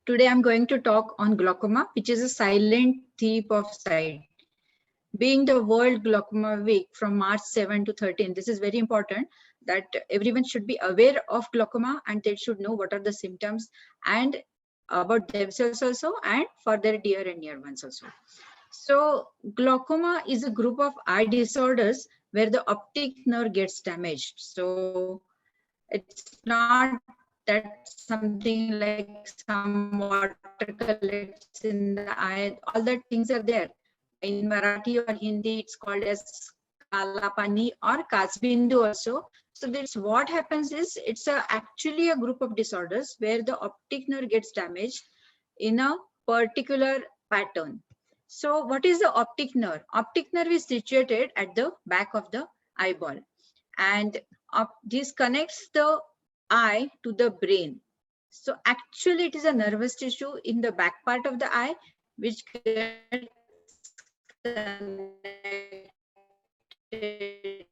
Today I'm going to talk on glaucoma, which is a silent thief of sight. Being the World Glaucoma Week from March 7 to 13, this is very important that everyone should be aware of glaucoma and they should know what are the symptoms and about themselves also and for their dear and near ones also. So glaucoma is a group of eye disorders where the optic nerve gets damaged. So it's not that something like some water collects in the eye. All that things are there. In Marathi or Hindi, it's called as kala pani or kasbindu also. So this what happens is actually a group of disorders where the optic nerve gets damaged in a particular pattern. So what is the optic nerve? Optic nerve is situated at the back of the eyeball, and this connects the eye to the brain. So actually it is a nervous tissue in the back part of the eye which gets connected to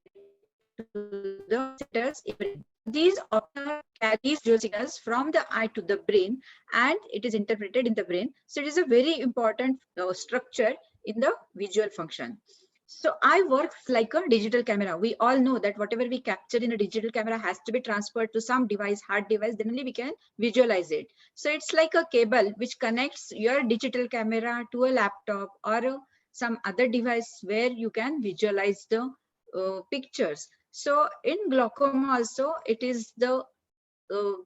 the receptors in the brain. These optic carries visual signals from the eye to the brain and it is interpreted in the brain. So it is a very important structure in the visual function. So eye works like a digital camera. We all know that whatever we capture in a digital camera has to be transferred to some device, hard device, then only we can visualize it. So it's like a cable which connects your digital camera to a laptop or some other device where you can visualize the pictures. So in glaucoma also, it is the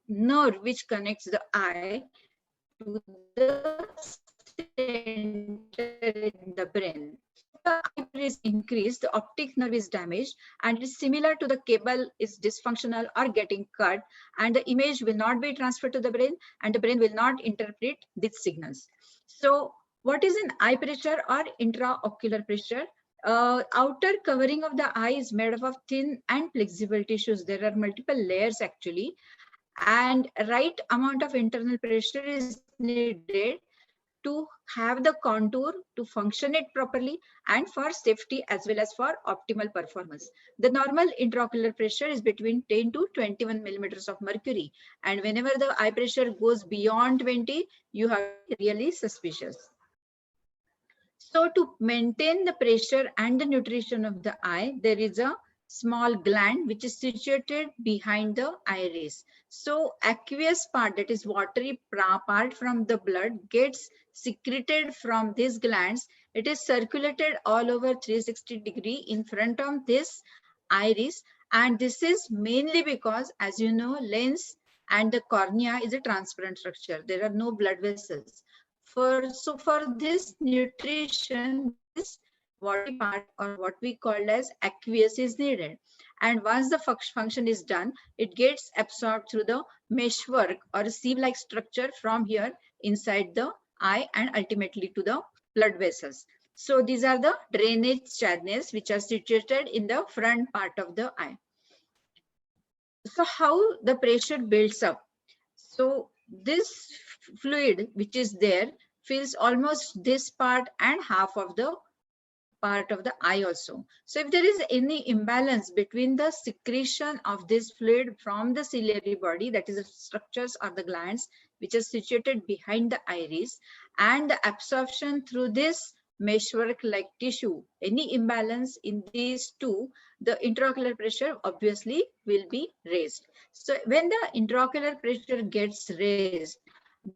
nerve which connects the eye to the center in the brain. The eye is increased, the optic nerve is damaged, and it is similar to the cable is dysfunctional or getting cut, and the image will not be transferred to the brain, and the brain will not interpret these signals. So, what is an eye pressure or intraocular pressure? Outer covering of the eye is made up of thin and flexible tissues. There are multiple layers actually, and right amount of internal pressure is needed to have the contour to function it properly and for safety as well as for optimal performance. The normal intraocular pressure is between 10 to 21 millimeters of mercury, and whenever the eye pressure goes beyond 20, you have to be really suspicious. So to maintain the pressure and the nutrition of the eye, there is a small gland which is situated behind the iris. So aqueous part, that is watery part from the blood, gets secreted from these glands. It is circulated all over 360-degree in front of this iris, and this is mainly because, as you know, lens and the cornea is a transparent structure. There are no blood vessels. So for this nutrition, this watery part or what we call as aqueous is needed. And once the function is done, it gets absorbed through the meshwork or sieve-like structure from here inside the eye and ultimately to the blood vessels. So these are the drainage channels which are situated in the front part of the eye. So how the pressure builds up? So this fluid which is there fills almost this part and half of the part of the eye also. So if there is any imbalance between the secretion of this fluid from the ciliary body, that is the structures or the glands which are situated behind the iris, and the absorption through this meshwork like tissue, any imbalance in these two, the intraocular pressure obviously will be raised. So when the intraocular pressure gets raised,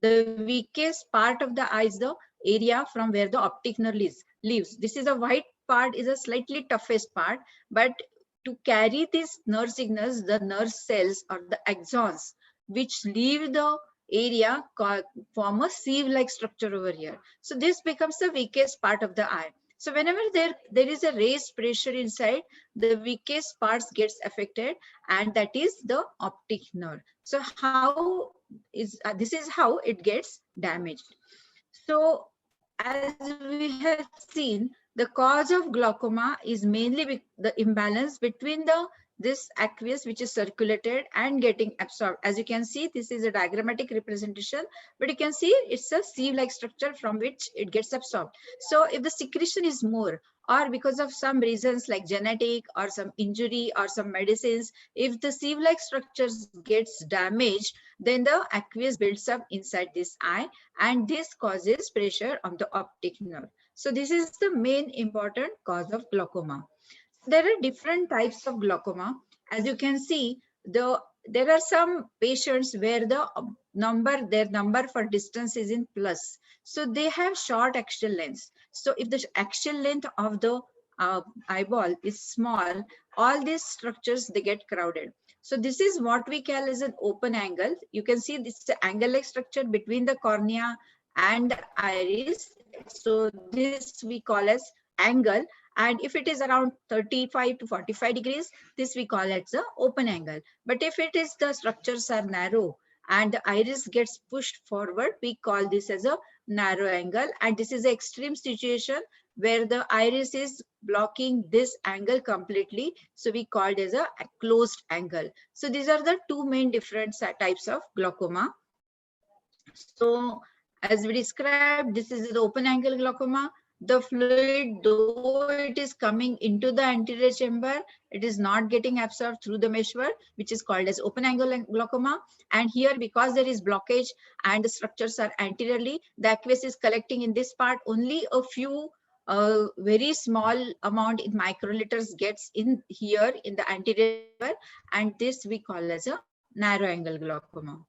the weakest part of the eye is the area from where the optic nerve lives. This is a white part, is a slightly toughest part, but to carry these nerve signals, the nerve cells or the axons which leave the area form a sieve-like structure over here. So this becomes the weakest part of the eye. So whenever there is a raised pressure inside, the weakest parts gets affected, and that is the optic nerve. So this is how it gets damaged. So as we have seen, the cause of glaucoma is mainly the imbalance between the this aqueous which is circulated and getting absorbed. As you can see, this is a diagrammatic representation, but you can see it's a sieve-like structure from which it gets absorbed. So if the secretion is more, or because of some reasons like genetic or some injury or some medicines, if the sieve-like structures gets damaged, then the aqueous builds up inside this eye, and this causes pressure on the optic nerve. So this is the main important cause of glaucoma. There are different types of glaucoma. As you can see, there are some patients where their number for distance is in plus. So they have short axial lengths. So if the axial length of the eyeball is small, all these structures, they get crowded. So this is what we call as an open angle. You can see this is the angle-like structure between the cornea and the iris. So this we call as angle. And if it is around 35 to 45 degrees, this we call it the open angle. But if it is the structures are narrow and the iris gets pushed forward, we call this as a narrow angle. And this is an extreme situation where the iris is blocking this angle completely. So we call it as a closed angle. So these are the two main different types of glaucoma. So as we described, this is the open angle glaucoma. The fluid, though it is coming into the anterior chamber, it is not getting absorbed through the meshwork, which is called as open angle glaucoma. And here, because there is blockage and the structures are anteriorly, the aqueous is collecting in this part. Only a few very small amount in microliters gets in here in the anterior chamber, and this we call as a narrow angle glaucoma.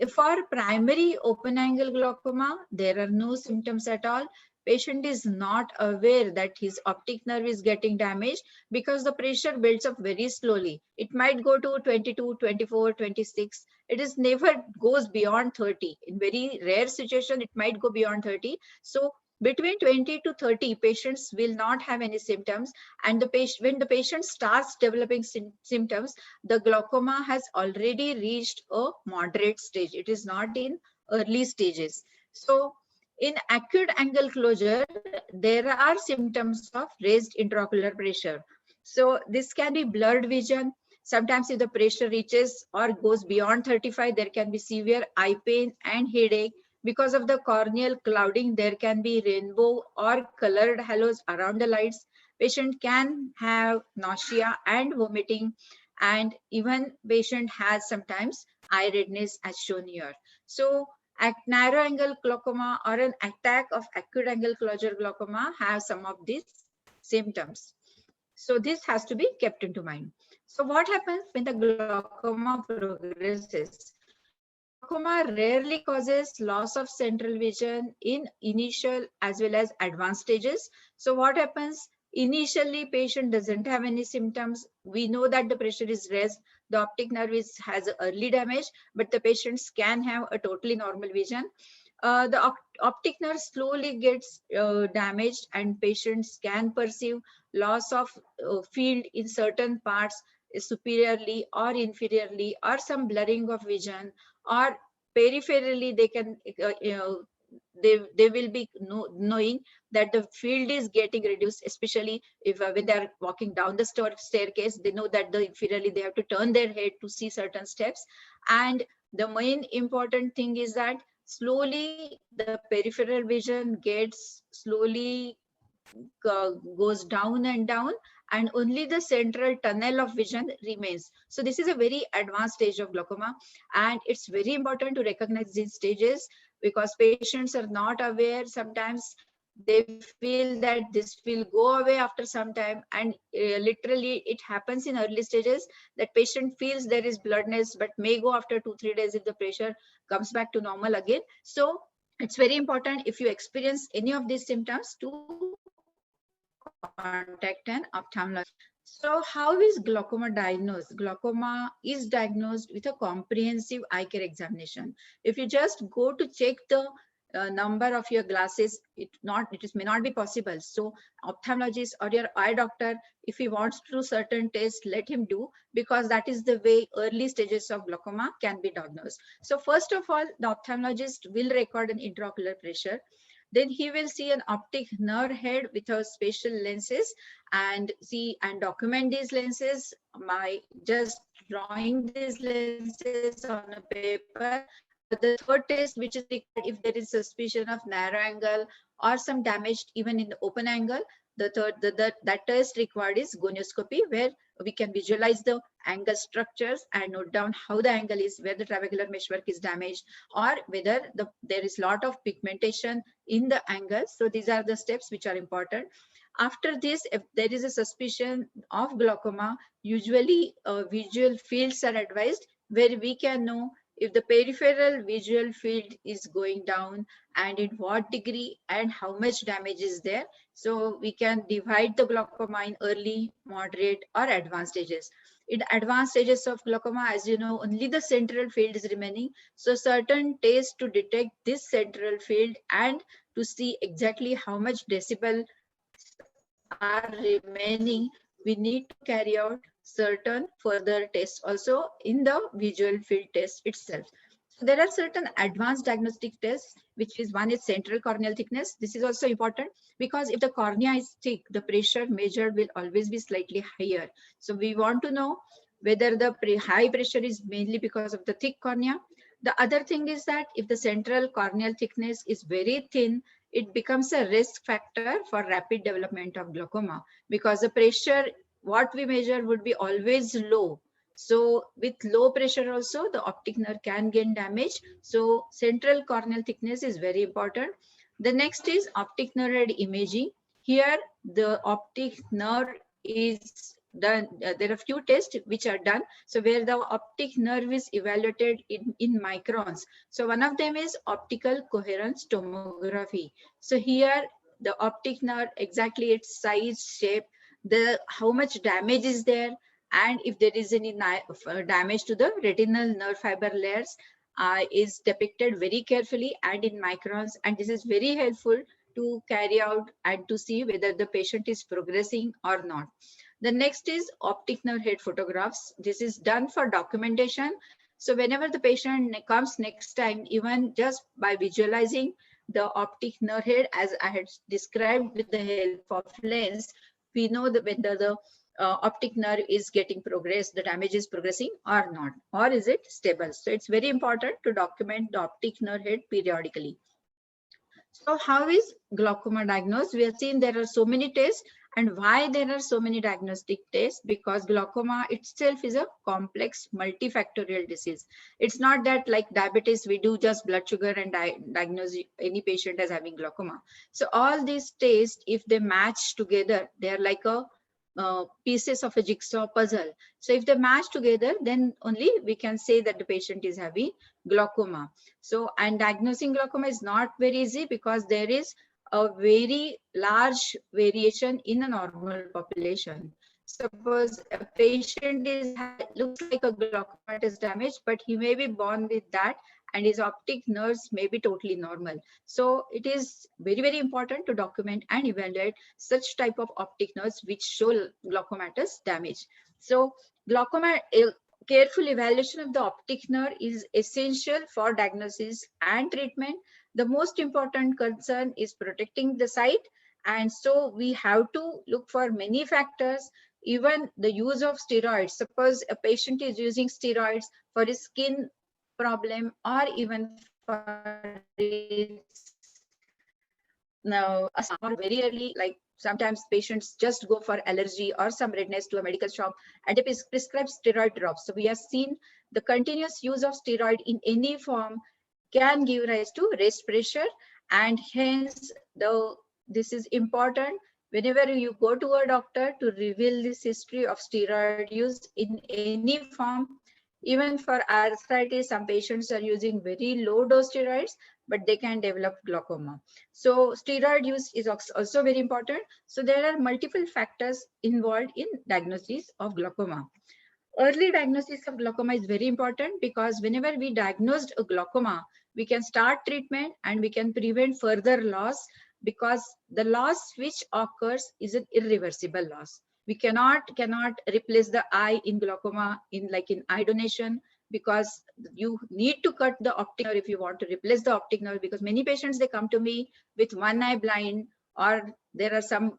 For primary open angle glaucoma, there are no symptoms at all. Patient is not aware that his optic nerve is getting damaged because the pressure builds up very slowly. It might go to 22, 24, 26. It is never goes beyond 30. In very rare situation, it might go beyond 30. So between 20 to 30, patients will not have any symptoms. And when the patient starts developing symptoms, the glaucoma has already reached a moderate stage. It is not in early stages. So in acute angle closure, there are symptoms of raised intraocular pressure. So this can be blurred vision. Sometimes if the pressure reaches or goes beyond 35, there can be severe eye pain and headache. Because of the corneal clouding, there can be rainbow or colored halos around the lights. Patient can have nausea and vomiting, and even patient has sometimes eye redness as shown here. So narrow angle glaucoma or an attack of acute angle closure glaucoma have some of these symptoms. So this has to be kept into mind. So what happens when the glaucoma progresses? Glaucoma rarely causes loss of central vision in initial as well as advanced stages. So what happens? Initially, patient doesn't have any symptoms. We know that the pressure is raised. The optic nerve has early damage, but the patients can have a totally normal vision. The optic nerve slowly gets damaged, and patients can perceive loss of field in certain parts superiorly or inferiorly, or some blurring of vision, or peripherally they can they will be knowing that the field is getting reduced, especially if when they are walking down the staircase, they know that the inferiorly they have to turn their head to see certain steps. And the main important thing is that slowly the peripheral vision gets slowly goes down and down, and only the central tunnel of vision remains. So this is a very advanced stage of glaucoma, and it's very important to recognize these stages, because patients are not aware. Sometimes they feel that this will go away after some time, and literally it happens in early stages that patient feels there is bloodness, but may go after 2-3 days if the pressure comes back to normal again. So it's very important, if you experience any of these symptoms, to contact an ophthalmologist. So how is glaucoma diagnosed? Glaucoma is diagnosed with a comprehensive eye care examination. If you just go to check the number of your glasses, it may not be possible. So ophthalmologist or your eye doctor, if he wants to do certain tests, let him do, because that is the way early stages of glaucoma can be diagnosed. So first of all, the ophthalmologist will record an intraocular pressure. Then he will see an optic nerve head with a special lenses and see and document these lenses by just drawing these lenses on a paper. The third test which is required if there is suspicion of narrow angle or some damage even in the open angle, that test required is gonioscopy, where we can visualize the angle structures and note down how the angle is, where the trabecular meshwork is damaged, or whether there is lot of pigmentation in the angle. So these are the steps which are important. After this, if there is a suspicion of glaucoma, usually visual fields are advised, where we can know if the peripheral visual field is going down and in what degree and how much damage is there. So we can divide the glaucoma in early, moderate, or advanced stages. In advanced stages of glaucoma, as you know, only the central field is remaining. So certain tests to detect this central field and to see exactly how much decibel are remaining, we need to carry out certain further tests also in the visual field test itself. So there are certain advanced diagnostic tests, which is one is central corneal thickness. This is also important because if the cornea is thick, the pressure measured will always be slightly higher. So we want to know whether the high pressure is mainly because of the thick cornea. The other thing is that if the central corneal thickness is very thin, it becomes a risk factor for rapid development of glaucoma, because the pressure what we measure would be always low. So with low pressure also the optic nerve can gain damage. So central corneal thickness is very important. The next is optic nerve imaging. Here the optic nerve is done. There are few tests which are done. So where the optic nerve is evaluated in microns. So one of them is optical coherence tomography. So here the optic nerve, exactly its size, shape, the how much damage is there, and if there is any damage to the retinal nerve fiber layers is depicted very carefully and in microns, and this is very helpful to carry out and to see whether the patient is progressing or not. The next is optic nerve head photographs. This is done for documentation. So whenever the patient comes next time, even just by visualizing the optic nerve head as I had described with the help of lens, we know that whether the optic nerve is getting progress, the damage is progressing or not, or is it stable. So it's very important to document the optic nerve head periodically. So how is glaucoma diagnosed? We have seen there are so many tests. And why there are so many diagnostic tests? Because glaucoma itself is a complex multifactorial disease. It's not that like diabetes, we do just blood sugar and diagnose any patient as having glaucoma. So all these tests, if they match together, they're like a pieces of a jigsaw puzzle. So if they match together, then only we can say that the patient is having glaucoma. So, and diagnosing glaucoma is not very easy because there is a very large variation in a normal population. Suppose a patient looks like a glaucomatous damage, but he may be born with that and his optic nerves may be totally normal. So it is very, very important to document and evaluate such type of optic nerves which show glaucomatous damage. So glaucoma, careful evaluation of the optic nerve is essential for diagnosis and treatment. The most important concern is protecting the sight. And so we have to look for many factors, even the use of steroids. Suppose a patient is using steroids for his skin problem or even for its now or very early, like sometimes patients just go for allergy or some redness to a medical shop and they prescribe steroid drops. So we have seen the continuous use of steroid in any form can give rise to raised pressure, and hence this is important whenever you go to a doctor to reveal this history of steroid use in any form. Even for arthritis, some patients are using very low dose steroids, but they can develop glaucoma. So steroid use is also very important. So there are multiple factors involved in diagnosis of glaucoma. Early diagnosis of glaucoma is very important because whenever we diagnosed a glaucoma, we can start treatment and we can prevent further loss, because the loss which occurs is an irreversible loss. We cannot replace the eye in glaucoma in eye donation, because you need to cut the optic nerve if you want to replace the optic nerve, because many patients, they come to me with one eye blind, or there are some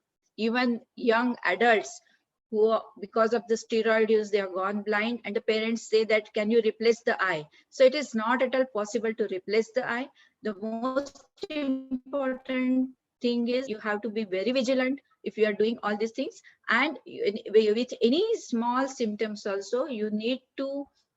even young adults who because of the steroid use they are gone blind, and the parents say that can you replace the eye. So it is not at all possible to replace the eye. The most important thing is you have to be very vigilant if you are doing all these things. And with any small symptoms also, you need to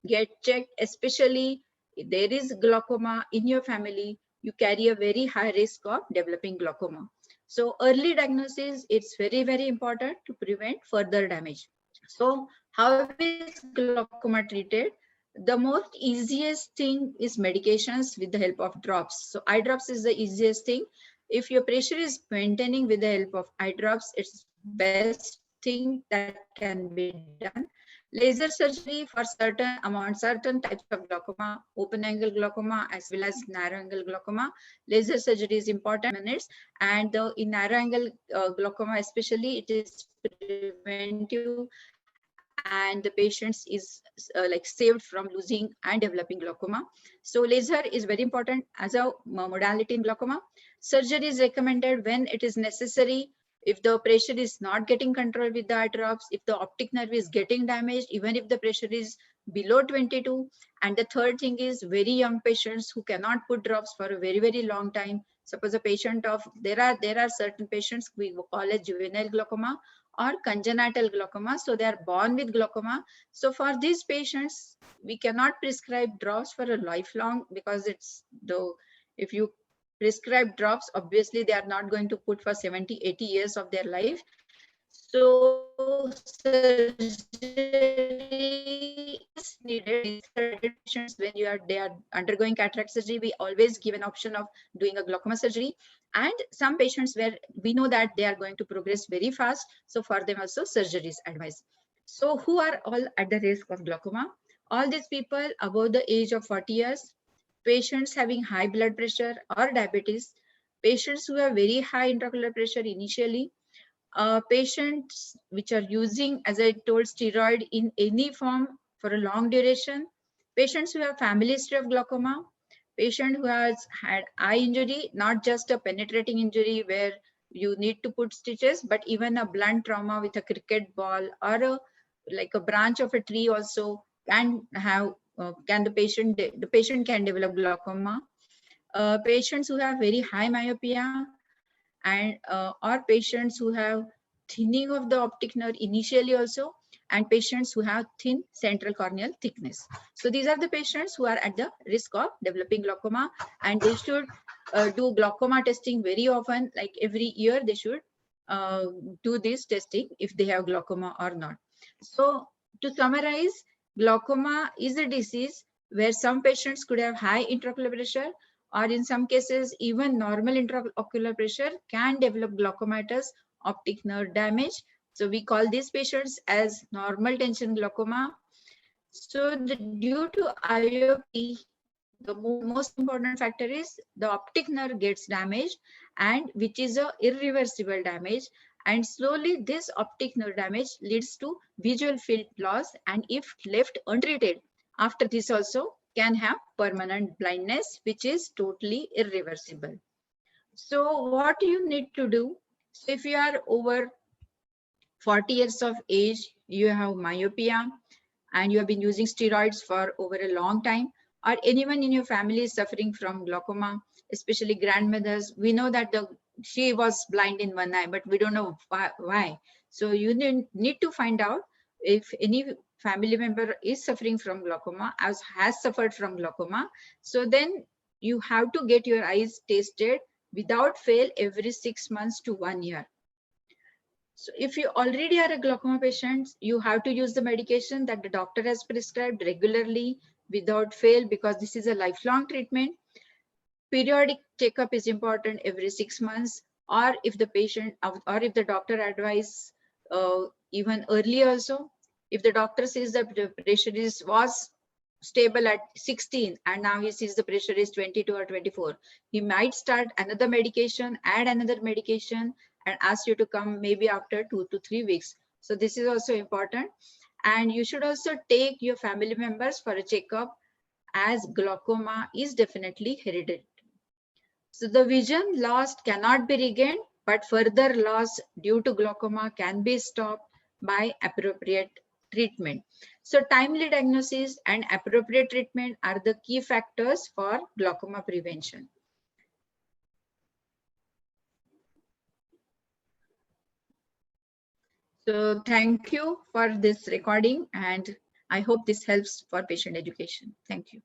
get checked, especially if there is glaucoma in your family, you carry a very high risk of developing glaucoma. So early diagnosis, it's very, very important to prevent further damage. So how is glaucoma treated? The most easiest thing is medications with the help of drops. So eye drops is the easiest thing. If your pressure is maintaining with the help of eye drops, it's best thing that can be done. Laser surgery for certain amount, certain types of glaucoma, open angle glaucoma as well as narrow angle glaucoma, laser surgery is important minutes. And in narrow angle glaucoma especially, it is preventive, and the patients is like saved from losing and developing glaucoma. So laser is very important as a modality in glaucoma. Surgery is recommended when it is necessary, if the pressure is not getting control with the eye drops, if the optic nerve is getting damaged, even if the pressure is below 22. And the third thing is very young patients who cannot put drops for a very, very long time. Suppose a patient of, there are certain patients we call as juvenile glaucoma or congenital glaucoma. So they are born with glaucoma. So for these patients, we cannot prescribe drops for a lifelong, because it's the, if you prescribe drops, obviously they are not going to put for 70-80 years of their life. So surgery is needed. These are adult patients, when they are undergoing cataract surgery, we always give an option of doing a glaucoma surgery. And some patients where we know that they are going to progress very fast, so for them also surgery is advised. So who are all at the risk of glaucoma? All these people above the age of 40 years, patients having high blood pressure or diabetes, patients who have very high intraocular pressure initially, patients which are using, as I told, steroid in any form for a long duration, patients who have family history of glaucoma, patient who has had eye injury, not just a penetrating injury where you need to put stitches, but even a blunt trauma with a cricket ball or like a branch of a tree also can have, can the patient can develop glaucoma. Patients who have very high myopia, and or patients who have thinning of the optic nerve initially also, and patients who have thin central corneal thickness. So these are the patients who are at the risk of developing glaucoma, and they should do glaucoma testing very often, like every year they should uh, do this testing if they have glaucoma or not. So to summarize, glaucoma is a disease where some patients could have high intraocular pressure, or in some cases even normal intraocular pressure can develop glaucomatous optic nerve damage. So we call these patients as normal tension glaucoma. So due to IOP, the most important factor is the optic nerve gets damaged, and which is a irreversible damage. And slowly this optic nerve damage leads to visual field loss, and if left untreated, after this also can have permanent blindness, which is totally irreversible. So what you need to do, so if you are over 40 years of age, you have myopia, and you have been using steroids for over a long time, or anyone in your family is suffering from glaucoma, especially grandmothers, we know that she was blind in one eye, but we don't know why. So you need to find out if any family member is suffering from glaucoma, has suffered from glaucoma. So then you have to get your eyes tested without fail every 6 months to 1 year. So if you already are a glaucoma patient, you have to use the medication that the doctor has prescribed regularly without fail, because this is a lifelong treatment. Periodic checkup is important every 6 months, or if the patient or if the doctor advise even early also. If the doctor says that the pressure was stable at 16 and now he sees the pressure is 22 or 24, he might start another medication, add another medication, and ask you to come maybe after 2 to 3 weeks. So this is also important. And you should also take your family members for a checkup, as glaucoma is definitely hereditary. So the vision lost cannot be regained, but further loss due to glaucoma can be stopped by appropriate treatment. So timely diagnosis and appropriate treatment are the key factors for glaucoma prevention. So thank you for this recording, and I hope this helps for patient education. Thank you.